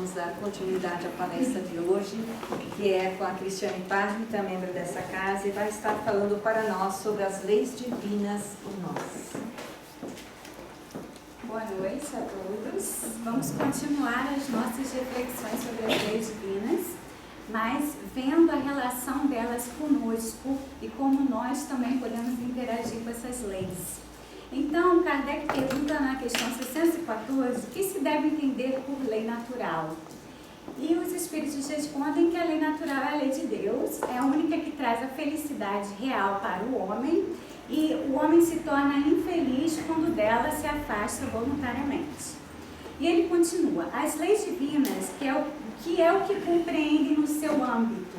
vamos dar continuidade à palestra de hoje, que é com a Cristiane Parmita, membro dessa casa, e vai estar falando para nós sobre as leis divinas por nós. Boa noite a todos. Vamos continuar as nossas reflexões sobre as leis divinas, mas vendo a relação delas conosco e como nós também podemos interagir com essas leis. Então, Kardec pergunta na questão 614 o que se deve entender por lei natural. E os espíritos respondem que a lei natural é a lei de Deus, é a única que traz a felicidade real para o homem, e o homem se torna infeliz quando dela se afasta voluntariamente. E ele continua: as leis divinas, que é o que compreendem no seu âmbito,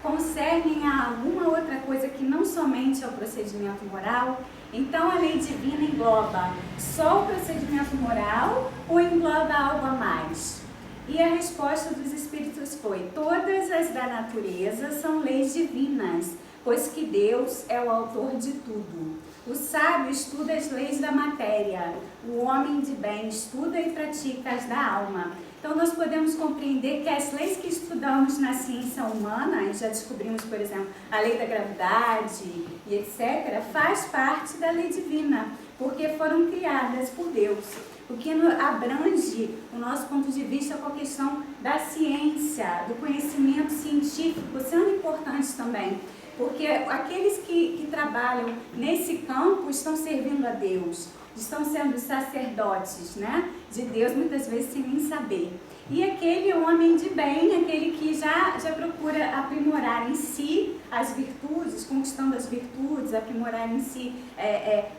concernem a alguma outra coisa que não somente ao procedimento moral. Então a lei divina engloba só o procedimento moral ou engloba algo a mais? E a resposta dos espíritos foi: todas as da natureza são leis divinas, pois que Deus é o autor de tudo. O sábio estuda as leis da matéria, o homem de bem estuda e pratica as da alma. Então nós podemos compreender que as leis que estudamos na ciência humana, e já descobrimos, por exemplo, a lei da gravidade e etc., faz parte da lei divina, porque foram criadas por Deus. O que abrange o nosso ponto de vista com a questão da ciência, do conhecimento científico, sendo importante também. Porque aqueles que trabalham nesse campo estão servindo a Deus, estão sendo sacerdotes, né, de Deus, muitas vezes sem nem saber. E aquele homem de bem, aquele que já procura aprimorar em si as virtudes, conquistando as virtudes, aprimorar em si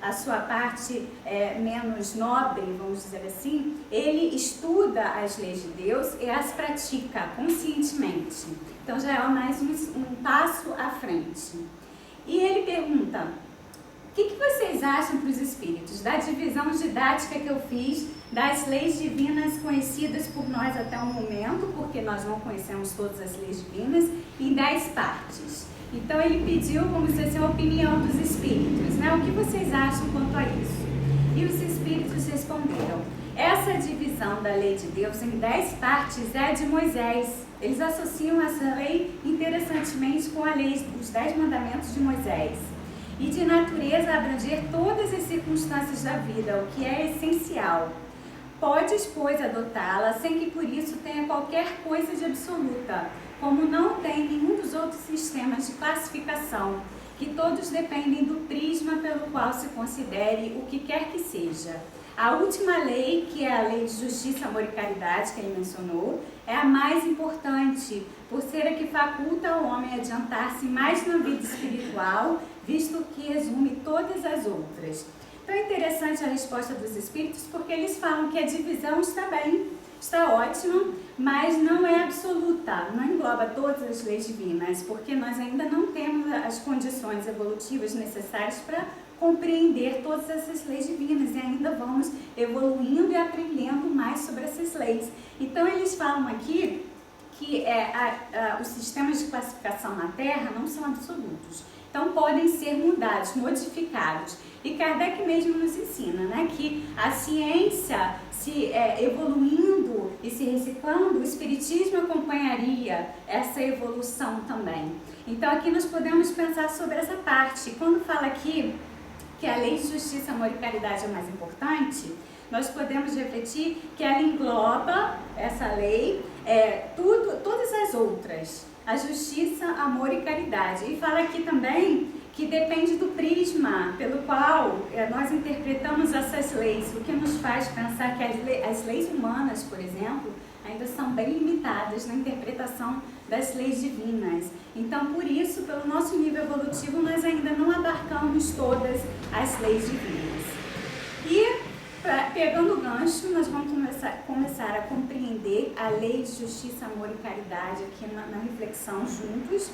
a sua parte menos nobre, vamos dizer assim, ele estuda as leis de Deus e as pratica conscientemente. Então já é mais um passo à frente. E ele pergunta: o que vocês acham para os espíritos da divisão didática que eu fiz das leis divinas conhecidas por nós até o momento, porque nós não conhecemos todas as leis divinas, em 10 partes? Então ele pediu, vamos dizer assim, a opinião dos espíritos, né? O que vocês acham quanto a isso? E os espíritos responderam: essa divisão da lei de Deus em 10 partes é de Moisés. Eles associam essa lei interessantemente com a lei dos 10 mandamentos de Moisés. E de natureza abranger todas as circunstâncias da vida, o que é essencial. Podes, pois, adotá-la sem que por isso tenha qualquer coisa de absoluta, como não tem nenhum dos outros sistemas de classificação, que todos dependem do prisma pelo qual se considere o que quer que seja. A última lei, que é a lei de justiça, amor e caridade, que ele mencionou, é a mais importante, por ser a que faculta ao homem adiantar-se mais na vida espiritual, visto que resume todas as outras. Então é interessante a resposta dos espíritos, porque eles falam que a divisão está bem, está ótima, mas não é absoluta, não engloba todas as leis divinas, porque nós ainda não temos as condições evolutivas necessárias para compreender todas essas leis divinas e ainda vamos evoluindo e aprendendo mais sobre essas leis. Então eles falam aqui que os sistemas de classificação na Terra não são absolutos, então podem ser mudados, modificados. E Kardec mesmo nos ensina, né, que a ciência se evoluindo e se reciclando, o espiritismo acompanharia essa evolução também. Então aqui nós podemos pensar sobre essa parte. Quando fala aqui que a lei de justiça, amor e caridade é mais importante, nós podemos refletir que ela engloba, essa lei, todas as outras, a justiça, amor e caridade. E fala aqui também que depende do prisma pelo qual nós interpretamos essas leis, o que nos faz pensar que as leis humanas, por exemplo, ainda são bem limitadas na interpretação das leis divinas. Então, por isso, pelo nosso nível evolutivo, nós ainda não abarcamos todas as leis divinas. E, pegando o gancho, nós vamos começar a compreender a lei de justiça, amor e caridade aqui na reflexão juntos,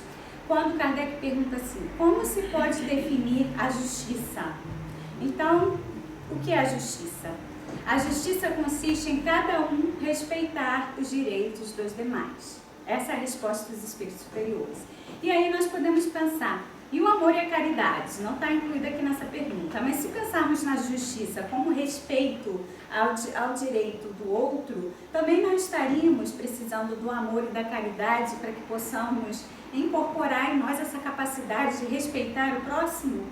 quando Kardec pergunta assim: como se pode definir a justiça? Então, o que é a justiça? A justiça consiste em cada um respeitar os direitos dos demais. Essa é a resposta dos espíritos superiores. E aí nós podemos pensar: E o amor e a caridade não está incluído aqui nessa pergunta, mas se pensarmos na justiça como respeito ao direito do outro, também não estaríamos precisando do amor e da caridade para que possamos incorporar em nós essa capacidade de respeitar o próximo,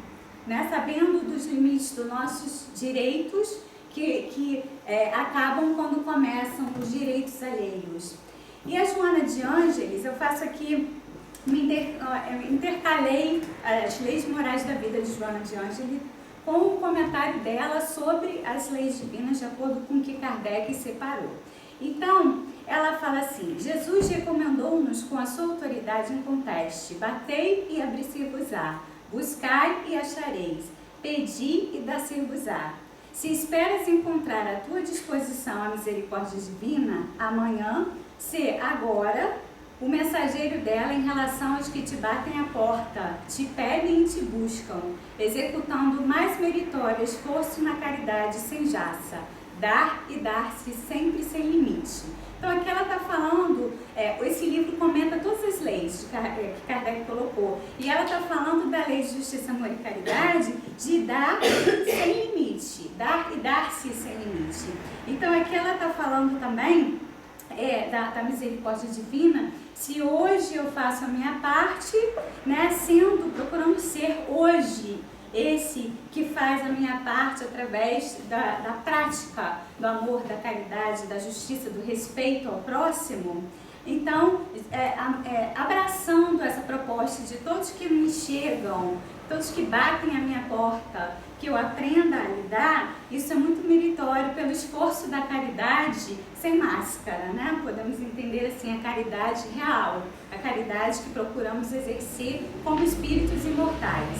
né? Sabendo dos limites dos nossos direitos que acabam quando começam os direitos alheios. E a Joana de Ângeles, eu faço aqui, intercalei as leis morais da vida de Joana de Ângeles com o comentário dela sobre as leis divinas, de acordo com o que Kardec separou. Então, ela fala assim: Jesus recomendou-nos com a sua autoridade inconteste: batei e abri-se-vos-á, buscai e achareis, pedi e dá-se-vos-á. Se esperas encontrar à tua disposição a misericórdia divina, amanhã, se agora o mensageiro dela em relação aos que te batem à porta, te pedem e te buscam, executando mais meritório esforço na caridade sem jaça, dar e dar-se sempre sem limite. Então aqui ela está falando, esse livro comenta todas as leis que Kardec colocou, e ela está falando da lei de justiça, amor e caridade, de dar sem limite, dar e dar-se sem limite. Então aqui ela está falando também da misericórdia divina. Se hoje eu faço a minha parte, né, procurando ser hoje esse que faz a minha parte através da prática do amor, da caridade, da justiça, do respeito ao próximo. Então, abraçando essa proposta de todos que me chegam, todos que batem a minha porta, que eu aprenda a lidar, isso é muito meritório pelo esforço da caridade sem máscara, né? Podemos entender assim a caridade real, a caridade que procuramos exercer como espíritos imortais.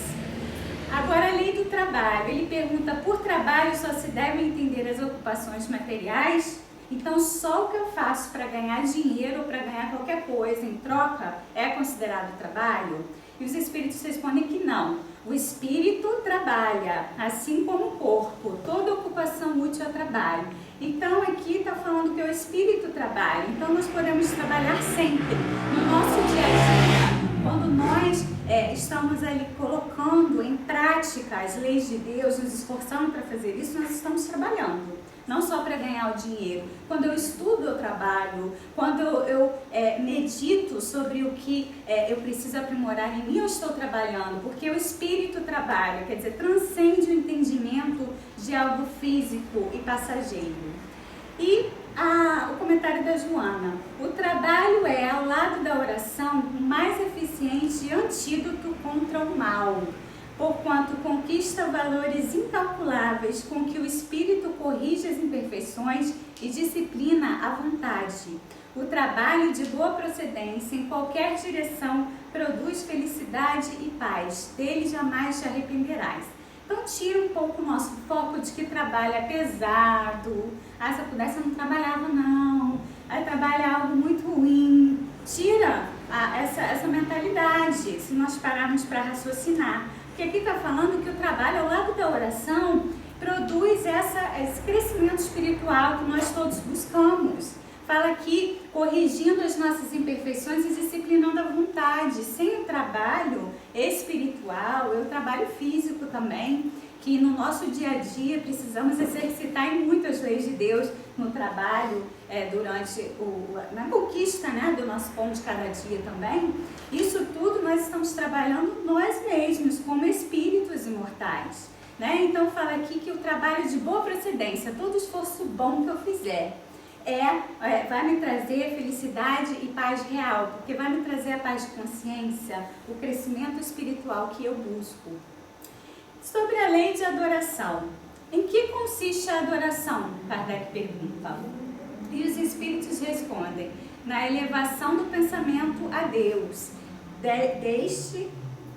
Agora, a lei do trabalho, ele pergunta: por trabalho só se devem entender as ocupações materiais? Então, só o que eu faço para ganhar dinheiro ou para ganhar qualquer coisa em troca é considerado trabalho? E os espíritos respondem que não. O espírito trabalha, assim como o corpo. Toda ocupação útil é trabalho. Então, aqui está falando que o espírito trabalha. Então, nós podemos trabalhar sempre no nosso dia a dia. Quando nós estamos ali colocando em prática as leis de Deus, nos esforçando para fazer isso, nós estamos trabalhando. Não só para ganhar o dinheiro. Quando eu estudo, eu trabalho. Quando eu medito sobre o que eu preciso aprimorar em mim, eu estou trabalhando. Porque o espírito trabalha, quer dizer, transcende o entendimento de algo físico e passageiro. E o comentário da Joana: o trabalho é, ao lado da oração, o mais eficiente antídoto contra o mal, porquanto conquista valores incalculáveis com que o espírito corrige as imperfeições e disciplina a vontade. O trabalho de boa procedência em qualquer direção produz felicidade e paz, dele jamais te arrependerás. Então tira um pouco o nosso foco de que trabalho é pesado, se eu pudesse eu não trabalhava não, trabalho é algo muito ruim. Tira essa mentalidade, se nós pararmos para raciocinar. Porque aqui está falando que o trabalho ao lado da oração produz esse crescimento espiritual que nós todos buscamos. Fala aqui, corrigindo as nossas imperfeições e disciplinando a vontade. Sem o trabalho espiritual, o trabalho físico também, que no nosso dia a dia precisamos exercitar em muitas leis de Deus no trabalho, durante na conquista, né, do nosso pão de cada dia também. Isso tudo nós estamos trabalhando nós mesmos, como espíritos imortais. Né? Então fala aqui que o trabalho de boa procedência, todo esforço bom que eu fizer, vai me trazer felicidade e paz real, porque vai me trazer a paz de consciência, o crescimento espiritual que eu busco. Sobre a lei de adoração, em que consiste a adoração? Kardec pergunta. E os espíritos respondem: na elevação do pensamento a Deus.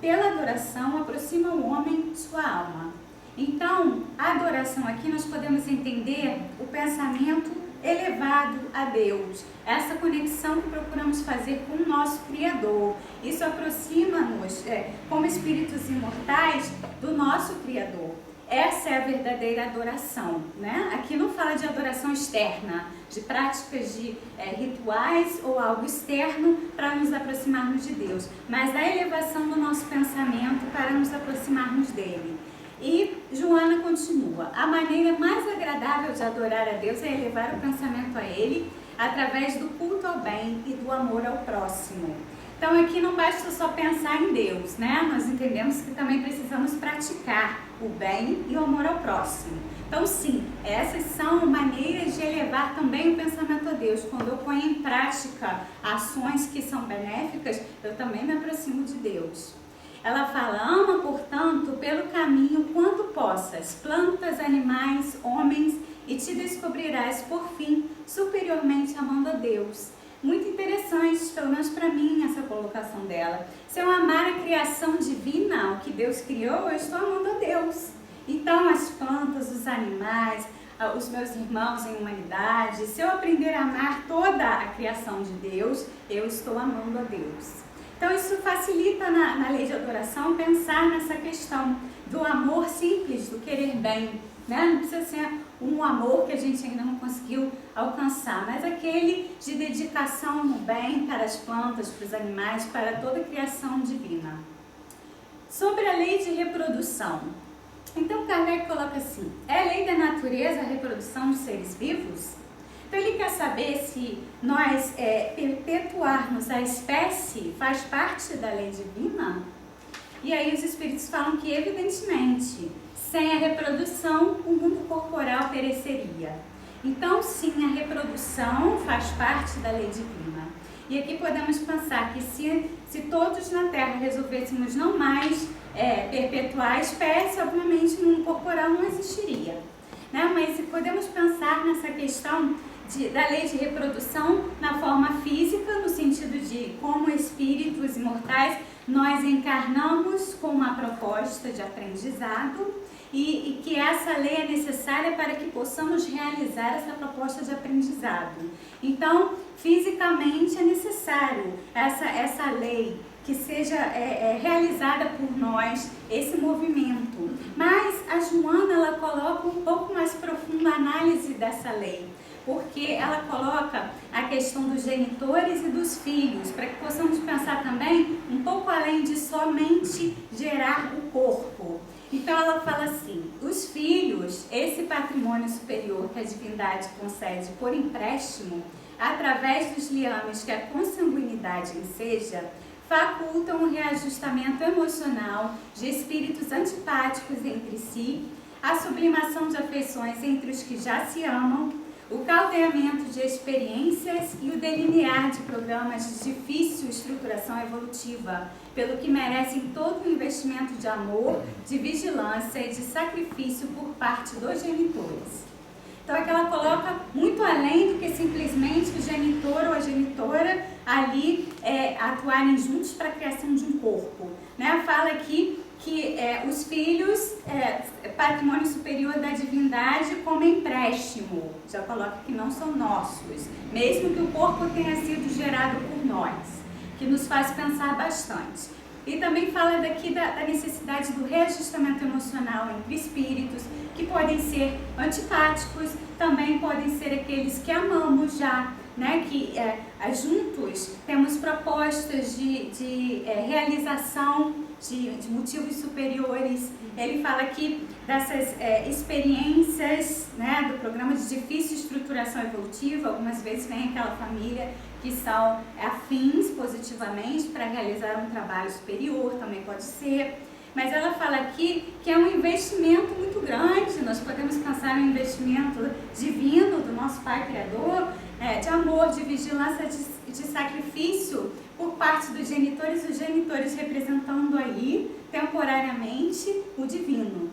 Pela adoração, aproxima o homem de sua alma. Então, a adoração aqui nós podemos entender o pensamento elevado a Deus, essa conexão que procuramos fazer com o nosso Criador. Isso aproxima-nos, como espíritos imortais, do nosso Criador. essa é a verdadeira adoração, né? Aqui não fala de adoração externa, de práticas de rituais ou algo externo para nos aproximarmos de Deus, mas da elevação do nosso pensamento para nos aproximarmos dele. E Joana continua: a maneira mais agradável de adorar a Deus é elevar o pensamento a Ele através do culto ao bem e do amor ao próximo. Então aqui não basta só pensar em Deus, né? Nós entendemos que também precisamos praticar o bem e o amor ao próximo. Então sim, essas são maneiras de elevar também o pensamento a Deus. Quando eu ponho em prática ações que são benéficas, eu também me aproximo de Deus. Ela fala: ama, portanto, pelo caminho quanto possas, plantas, animais, homens, e te descobrirás, por fim, superiormente amando a Deus. Muito interessante, pelo menos para mim, essa colocação dela. Se eu amar a criação divina, o que Deus criou, eu estou amando a Deus. Então, as plantas, os animais, os meus irmãos em humanidade, se eu aprender a amar toda a criação de Deus, eu estou amando a Deus. Então, isso facilita na lei de adoração pensar nessa questão do amor simples, do querer bem, né? Não precisa ser um amor que a gente ainda não conseguiu alcançar, mas aquele de dedicação no bem para as plantas, para os animais, para toda a criação divina. Sobre a lei de reprodução. Então, Kardec coloca assim: é lei da natureza a reprodução dos seres vivos? Então, ele quer saber se nós perpetuarmos a espécie faz parte da lei divina? E aí os espíritos falam que, evidentemente, sem a reprodução, o mundo corporal pereceria. Então, sim, a reprodução faz parte da lei divina. E aqui podemos pensar que se todos na Terra resolvêssemos não mais perpetuar a espécie, obviamente o mundo corporal não existiria, né? Mas podemos pensar nessa questão da lei de reprodução na forma física, no sentido de como espíritos imortais nós encarnamos com uma proposta de aprendizado e que essa lei é necessária para que possamos realizar essa proposta de aprendizado. Então, fisicamente é necessário essa lei que seja realizada por nós, esse movimento. Mas a Joana, ela coloca um pouco mais profunda a análise dessa lei, porque ela coloca a questão dos genitores e dos filhos, para que possamos pensar também um pouco além de somente gerar o corpo. Então ela fala assim: os filhos, esse patrimônio superior que a divindade concede por empréstimo, através dos liames que a consanguinidade enseja, facultam o reajustamento emocional de espíritos antipáticos entre si, a sublimação de afeições entre os que já se amam, o caldeamento de experiências e o delinear de programas de difícil estruturação evolutiva, pelo que merecem todo o investimento de amor, de vigilância e de sacrifício por parte dos genitores. Então, aqui ela coloca muito além do que simplesmente o genitor ou a genitora ali atuarem juntos para a criação de um corpo, né? Fala aqui que os filhos, patrimônio superior da divindade como empréstimo, já coloca que não são nossos, mesmo que o corpo tenha sido gerado por nós, que nos faz pensar bastante. E também fala daqui da necessidade do reajustamento emocional entre espíritos, que podem ser antipáticos, também podem ser aqueles que amamos já, né? Que juntos temos propostas de realização de motivos superiores. Ele fala aqui dessas experiências, né, do programa de difícil estruturação evolutiva. Algumas vezes vem aquela família que são afins positivamente para realizar um trabalho superior, também pode ser. Mas ela fala aqui que é um investimento muito grande. Nós podemos pensar no investimento divino do nosso Pai Criador, de amor, de vigilância, de sacrifício por parte dos genitores, os genitores representando aí temporariamente o divino.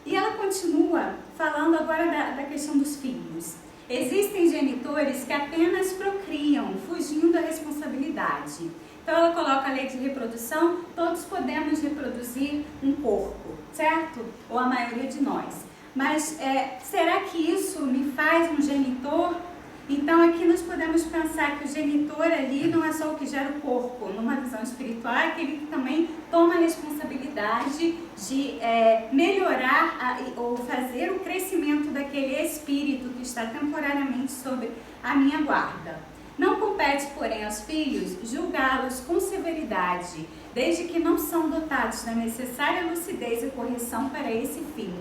E ela continua falando agora da questão dos filhos. Existem genitores que apenas procriam, fugindo da responsabilidade. Então ela coloca a lei de reprodução: todos podemos reproduzir um corpo, certo? Ou a maioria de nós. Mas será que isso me faz um genitor? Então aqui nós podemos pensar que o genitor ali não é só o que gera o corpo, numa visão espiritual, é aquele que também toma a responsabilidade de melhorar ou fazer o crescimento daquele espírito que está temporariamente sob a minha guarda. Não compete, porém, aos filhos julgá-los com severidade, desde que não são dotados da necessária lucidez e correção para esse fim.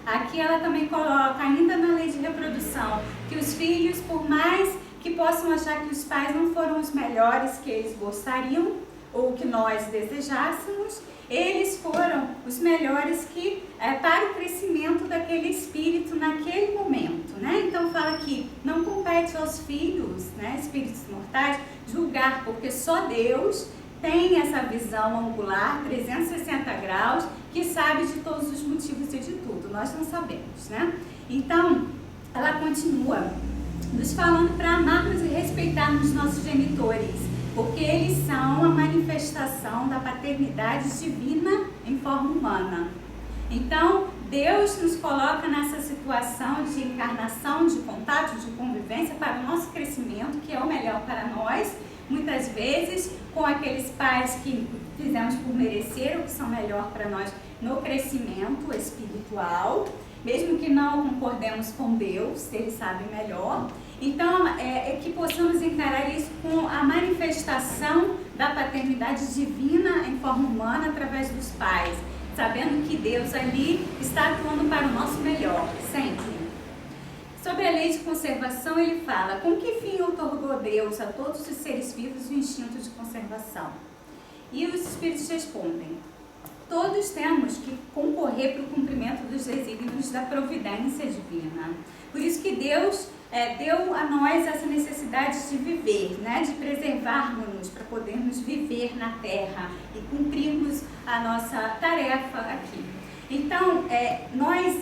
Aqui ela também coloca, ainda na lei de reprodução, que os filhos, por mais que possam achar que os pais não foram os melhores que eles gostariam ou que nós desejássemos, eles foram os melhores para o crescimento daquele espírito naquele momento, né? Então fala que não compete aos filhos, né, espíritos mortais, julgar, porque só Deus tem essa visão angular, 360 graus, que sabe de todos os motivos e de tudo. Nós não sabemos, né? Então, ela continua nos falando para amarmos e respeitarmos nossos genitores, porque eles são a manifestação da paternidade divina em forma humana. Então, Deus nos coloca nessa situação de encarnação, de contato, de convivência para o nosso crescimento, que é o melhor para nós, muitas vezes com aqueles pais que fizemos por merecer, ou que são melhor para nós no crescimento espiritual, mesmo que não concordemos com Deus, Ele sabe melhor. Então, é que possamos encarar isso com a manifestação da paternidade divina em forma humana através dos pais, sabendo que Deus ali está atuando para o nosso melhor, sempre. Sobre a lei de conservação, ele fala: com que fim outorgou Deus a todos os seres vivos o instinto de conservação? E os espíritos respondem: todos temos que concorrer para o cumprimento dos desígnios da providência divina. Por isso que Deus deu a nós essa necessidade de viver, né? De preservarmos-nos para podermos viver na Terra e cumprirmos a nossa tarefa aqui. Então,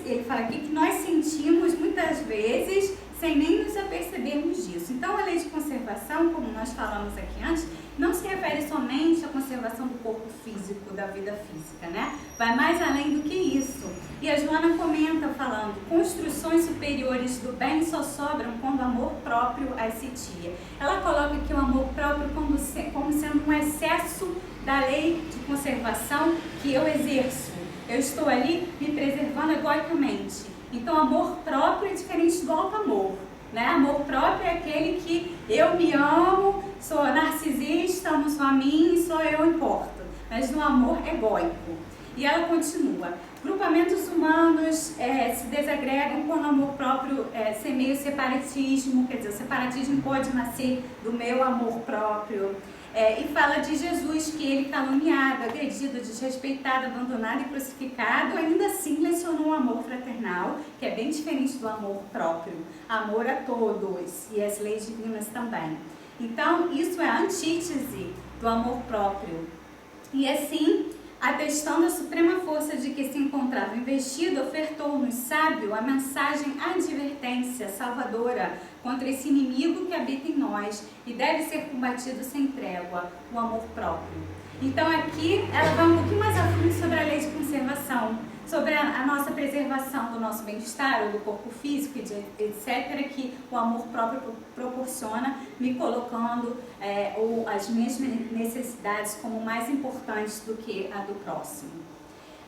ele fala aqui que nós sentimos muitas vezes sem nem nos apercebermos disso. Então, a lei de conservação, como nós falamos aqui antes, não se refere somente à conservação do corpo físico, da vida física, né? Vai mais além do que isso. E a Joana comenta falando: construções superiores do bem só sobram quando o amor próprio as sitia. Ela coloca aqui o amor próprio como sendo um excesso da lei de conservação que eu exerço. Eu estou ali me preservando egoicamente. Então, amor próprio é diferente do alto amor, né? Amor próprio é aquele que eu me amo, sou narcisista, amo só a mim, só eu importo. Mas no amor egóico. E ela continua: grupamentos humanos se desagregam quando o amor próprio semeia o separatismo. Quer dizer, o separatismo pode nascer do meu amor próprio. E fala de Jesus, que ele, caluniado, agredido, desrespeitado, abandonado e crucificado, ainda assim lecionou o amor fraternal, que é bem diferente do amor próprio, amor a todos, e as leis divinas também. Então, isso é a antítese do amor próprio. E assim, atestando a suprema força de que se encontrava investido, ofertou-nos, sábio, a mensagem advertência salvadora contra esse inimigo que habita em nós e deve ser combatido sem trégua, o amor próprio. Então aqui ela vai um pouquinho mais a fundo sobre a lei de conservação, sobre a nossa preservação do nosso bem-estar, ou do corpo físico, etc., que o amor próprio proporciona, me colocando ou as minhas necessidades como mais importantes do que a do próximo.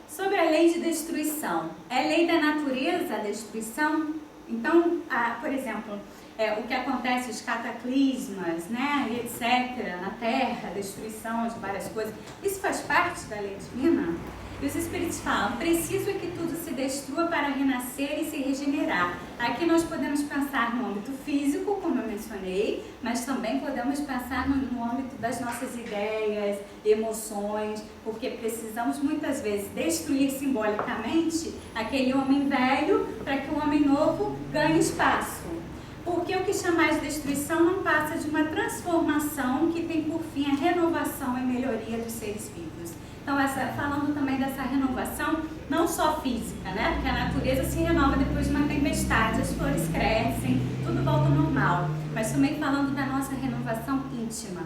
Sobre a lei de destruição, é lei da natureza a destruição? Então, por exemplo, o que acontece, os cataclismas, né, etc., na Terra, a destruição de várias coisas, isso faz parte da lei divina? E os Espíritos falam: preciso é que tudo se destrua para renascer e se regenerar. Aqui nós podemos pensar no âmbito físico, como eu mencionei, mas também podemos pensar no âmbito das nossas ideias, emoções, porque precisamos muitas vezes destruir simbolicamente aquele homem velho para que o homem novo ganhe espaço. Porque o que chamar de destruição não passa de uma transformação que tem por fim a renovação e melhoria dos seres vivos. Então, falando também dessa renovação, não só física, né? Porque a natureza se renova depois de uma tempestade, as flores crescem, tudo volta ao normal. Mas também falando da nossa renovação íntima.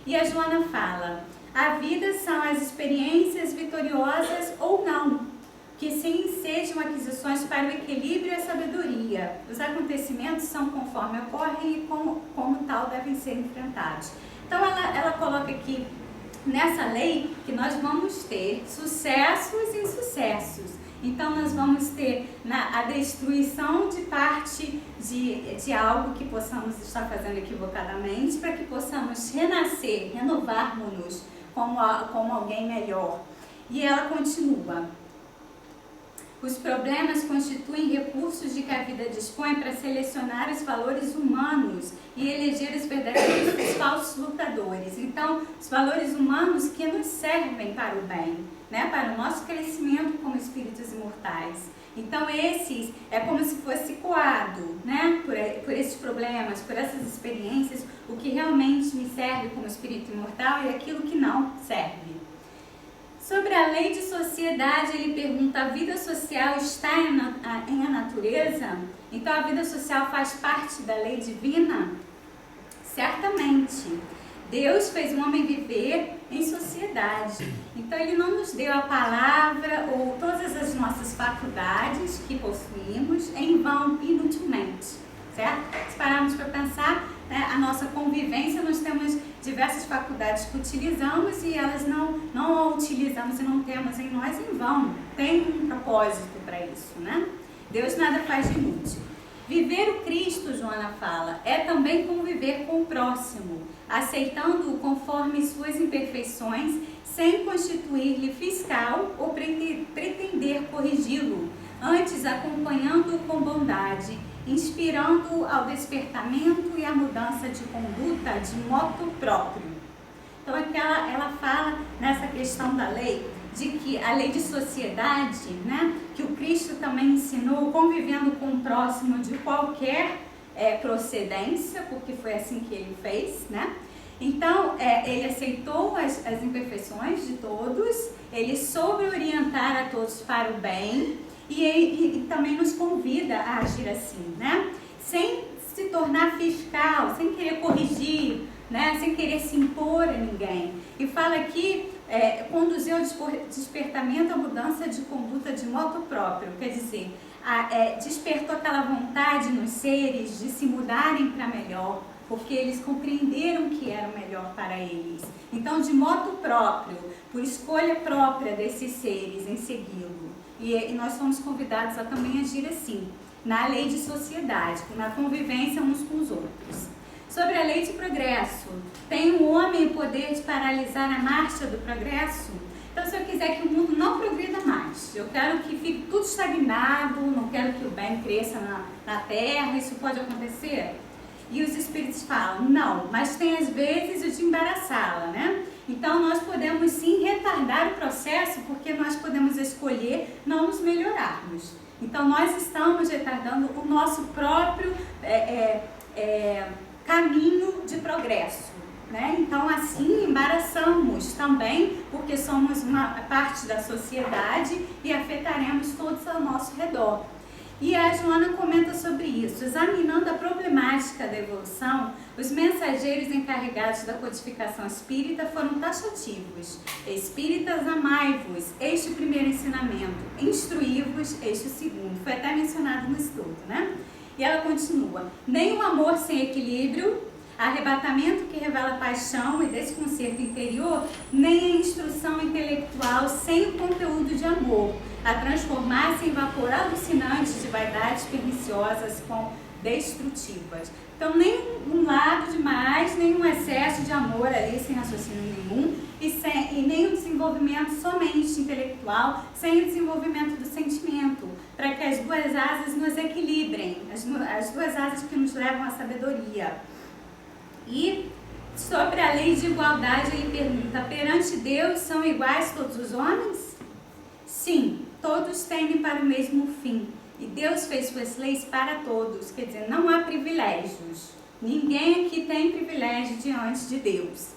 E a Joana fala: a vida são as experiências vitoriosas ou não. O que se ensejam aquisições para o equilíbrio e a sabedoria. Os acontecimentos são conforme ocorrem e como tal devem ser enfrentados. Então ela coloca aqui nessa lei que nós vamos ter sucessos e insucessos. Então nós vamos ter a destruição de parte de algo que possamos estar fazendo equivocadamente, para que possamos renascer, renovarmos-nos como alguém melhor. E ela continua: os problemas constituem recursos de que a vida dispõe para selecionar os valores humanos e eleger os verdadeiros dos falsos lutadores. Então, os valores humanos que nos servem para o bem, né? Para o nosso crescimento como espíritos imortais. Então, esses é como se fosse coado, né? Por esses problemas, por essas experiências, o que realmente me serve como espírito imortal e aquilo que não serve. Sobre a lei de sociedade, ele pergunta: a vida social está em a natureza? Então a vida social faz parte da lei divina? Certamente. Deus fez o homem viver em sociedade. Então ele não nos deu a palavra ou todas as nossas faculdades que possuímos em vão, inutilmente. Certo? Se pararmos para pensar, né, a nossa convivência, nós temos diversas faculdades que utilizamos e elas não a utilizamos e não temos em nós em vão. Tem um propósito para isso, né? Deus nada faz de inútil. Viver o Cristo, Joana fala, é também conviver com o próximo, aceitando-o conforme suas imperfeições, sem constituir-lhe fiscal ou pretender corrigi-lo, antes acompanhando-o com bondade, inspirando-o ao despertamento e à mudança de conduta de moto próprio. Então aqui ela fala nessa questão da lei, de que a lei de sociedade, né, que o Cristo também ensinou, convivendo com o próximo de qualquer procedência, porque foi assim que ele fez, né? Então, ele aceitou as imperfeições de todos, ele soube orientar a todos para o bem, e também nos convida a agir assim, né? Sem se tornar fiscal, sem querer corrigir, né? Sem querer se impor a ninguém. E fala aqui, conduziu ao despertamento, a mudança de conduta de moto próprio, quer dizer, despertou aquela vontade nos seres de se mudarem para melhor, porque eles compreenderam que era o melhor para eles. Então, de moto próprio, por escolha própria desses seres em segui-lo. E nós somos convidados a também agir assim, na lei de sociedade, na convivência uns com os outros. Sobre a lei de progresso, tem o homem o poder de paralisar a marcha do progresso? Então, se eu quiser que o mundo não progrida mais, eu quero que fique tudo estagnado, não quero que o bem cresça na Terra, isso pode acontecer? E os espíritos falam, não, mas tem às vezes o de embaraçá-la, né? Então, nós podemos sim retardar o processo, porque nós podemos escolher não nos melhorarmos. Então, nós estamos retardando o nosso próprio caminho de progresso, né? Então, assim, embaraçamos também, porque somos uma parte da sociedade e afetaremos todos ao nosso redor. E a Joana comenta sobre isso. Examinando a problemática da evolução, os mensageiros encarregados da codificação espírita foram taxativos. Espíritas, amai-vos, este o primeiro ensinamento. Instruí-vos, este o segundo. Foi até mencionado no estudo, né? E ela continua. Nem o amor sem equilíbrio, arrebatamento que revela paixão e desconcerto interior, nem a instrução intelectual sem o conteúdo de amor, a transformar-se em vapor alucinante de vaidades perniciosas com destrutivas. Então, nem um lado demais, nem um excesso de amor ali, sem raciocínio nenhum, e nem o desenvolvimento somente intelectual, sem o desenvolvimento do sentimento, para que as duas asas nos equilibrem, as duas asas que nos levam à sabedoria. E sobre a lei de igualdade, ele pergunta, perante Deus são iguais todos os homens? Sim, todos tendem para o mesmo fim. E Deus fez suas leis para todos, quer dizer, não há privilégios. Ninguém aqui tem privilégio diante de Deus.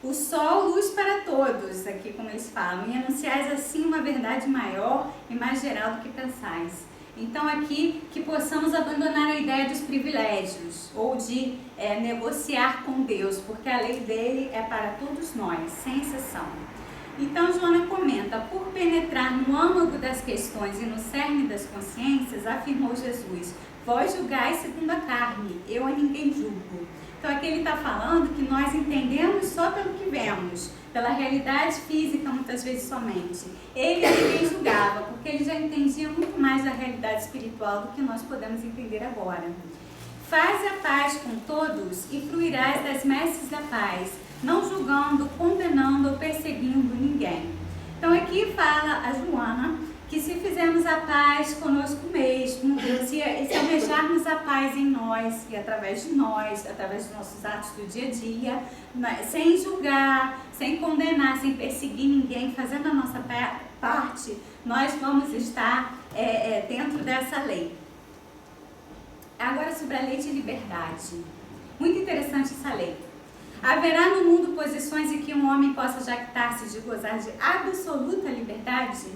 O sol, luz para todos, aqui como eles falam, e anunciais assim uma verdade maior e mais geral do que pensais. Então aqui que possamos abandonar a ideia dos privilégios ou de negociar com Deus, porque a lei dele é para todos nós, sem exceção. Então, Joana comenta, por penetrar no âmago das questões e no cerne das consciências, afirmou Jesus, vós julgais segundo a carne, eu a ninguém julgo. Então, aqui ele está falando que nós entendemos só pelo que vemos, pela realidade física, muitas vezes somente. Ele a ninguém julgava, porque ele já entendia muito mais da realidade espiritual do que nós podemos entender agora. Faze a paz com todos e fruirás das messes da paz, não julgando, condenando ou perseguindo ninguém. Então aqui fala a Joana que se fizermos a paz conosco mesmo, se almejarmos a paz em nós e através de nós, através dos nossos atos do dia a dia, sem julgar, sem condenar, sem perseguir ninguém, fazendo a nossa parte, nós vamos estar dentro dessa lei. Agora sobre a lei de liberdade. Muito interessante essa lei. Haverá no mundo posições em que um homem possa jactar-se de gozar de absoluta liberdade?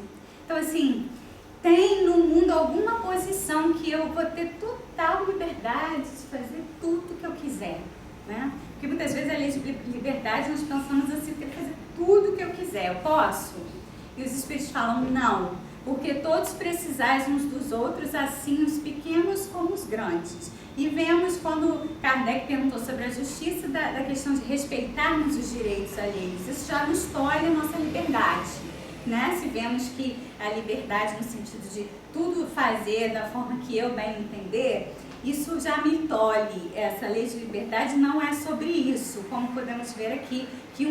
Então, assim, tem no mundo alguma posição que eu vou ter total liberdade de fazer tudo que eu quiser, né? Porque muitas vezes a lei de liberdade nós pensamos assim, eu quero fazer tudo que eu quiser, eu posso? E os espíritos falam, não, porque todos precisais uns dos outros, assim os pequenos como os grandes. E vemos quando Kardec perguntou sobre a justiça da questão de respeitarmos os direitos alheios, isso já nos tolhe a nossa liberdade, né? Se vemos que a liberdade no sentido de tudo fazer da forma que eu bem entender, isso já me tolhe. Essa lei de liberdade não é sobre isso, como podemos ver aqui, que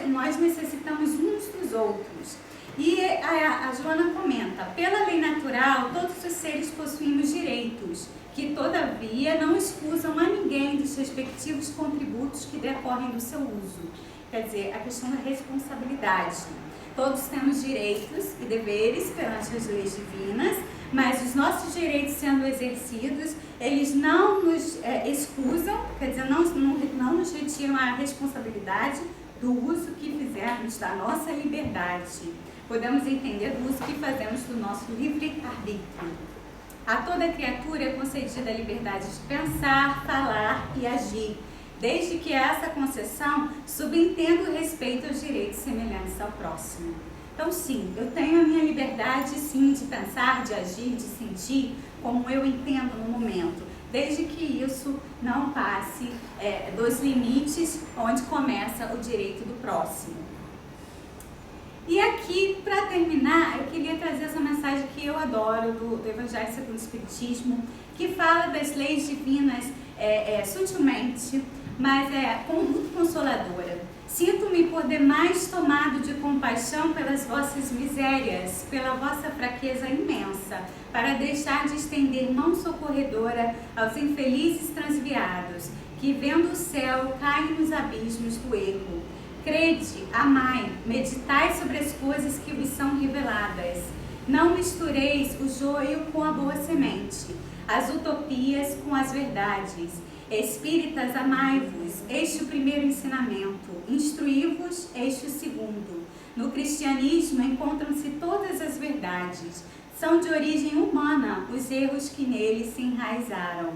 nós necessitamos uns dos outros. E a Joana comenta, pela lei natural, todos os seres possuímos direitos, que todavia não excusam a ninguém dos respectivos contributos que decorrem do seu uso. Quer dizer, a questão da responsabilidade. Todos temos direitos e deveres perante as leis divinas, mas os nossos direitos sendo exercidos, eles não nos excusam, quer dizer, não nos retiram a responsabilidade do uso que fizermos da nossa liberdade. Podemos entender do uso que fazemos do nosso livre-arbítrio. A toda criatura é concedida a liberdade de pensar, falar e agir, desde que essa concessão subentenda o respeito aos direitos semelhantes ao próximo. Então, sim, eu tenho a minha liberdade, sim, de pensar, de agir, de sentir, como eu entendo no momento, desde que isso não passe dos limites onde começa o direito do próximo. E aqui, para terminar, eu queria trazer essa mensagem que eu adoro do Evangelho segundo o Espiritismo, que fala das leis divinas sutilmente, mas muito consoladora. Sinto-me por demais tomado de compaixão pelas vossas misérias, pela vossa fraqueza imensa, para deixar de estender mão socorredora aos infelizes transviados, que vendo o céu caem nos abismos do erro. Crede, amai, meditai sobre as coisas que vos são reveladas. Não mistureis o joio com a boa semente, as utopias com as verdades. Espíritas, amai-vos, este o primeiro ensinamento, instruí-vos, este o segundo. No cristianismo encontram-se todas as verdades, são de origem humana os erros que nele se enraizaram.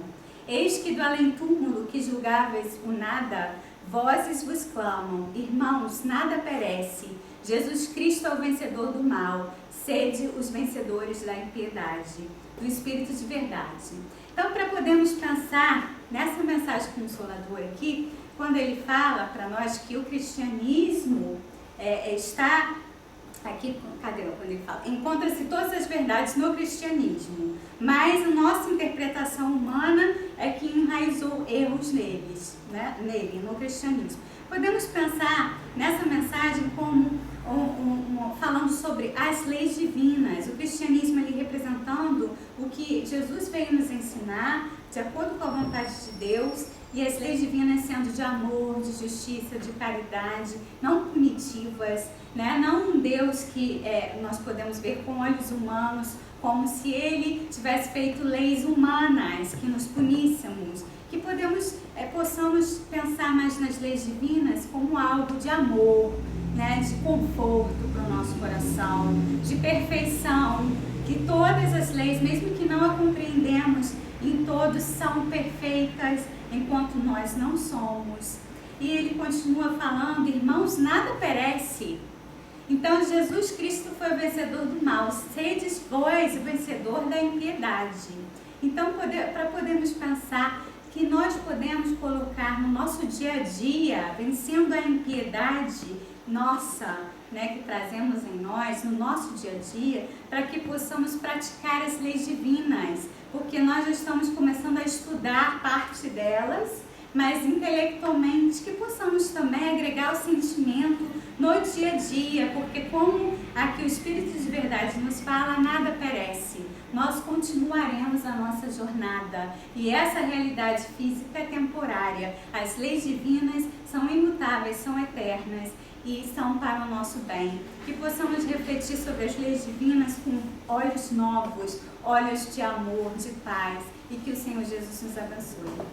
Eis que do além-túmulo que julgáveis o nada, vozes vos clamam, irmãos, nada perece, Jesus Cristo é o vencedor do mal, sede os vencedores da impiedade, do Espírito de verdade. Então, para podermos pensar nessa mensagem consoladora aqui, quando ele fala para nós que o cristianismo está aqui, cadê quando ele fala? Encontra-se todas as verdades no cristianismo, mas a nossa interpretação humana é que enraizou erros nele, no cristianismo. Podemos pensar nessa mensagem como falando sobre as leis divinas, o cristianismo ali representando o que Jesus veio nos ensinar, de acordo com a vontade de Deus, e as leis divinas sendo de amor, de justiça, de caridade, não punitivas, né? Não um Deus que nós podemos ver com olhos humanos, como se ele tivesse feito leis humanas que nos puníssemos, que possamos pensar mais nas leis divinas como algo de amor, né? De conforto para o nosso coração, de perfeição, que todas as leis, mesmo que não a compreendemos, em todos são perfeitas, enquanto nós não somos. E ele continua falando, irmãos, nada perece. Então, Jesus Cristo foi o vencedor do mal. Sedes vós o vencedor da impiedade. Então, para podermos pensar que nós podemos colocar no nosso dia a dia, vencendo a impiedade nossa, que trazemos em nós, no nosso dia a dia, para que possamos praticar as leis divinas, porque nós já estamos começando a estudar parte delas, mas intelectualmente que possamos também agregar o sentimento no dia a dia, porque como aqui o Espírito de Verdade nos fala, nada perece. Nós continuaremos a nossa jornada e essa realidade física é temporária. As leis divinas são imutáveis, são eternas e são para o nosso bem. Que possamos refletir sobre as leis divinas com olhos novos, olhos de amor, de paz, e que o Senhor Jesus nos abençoe.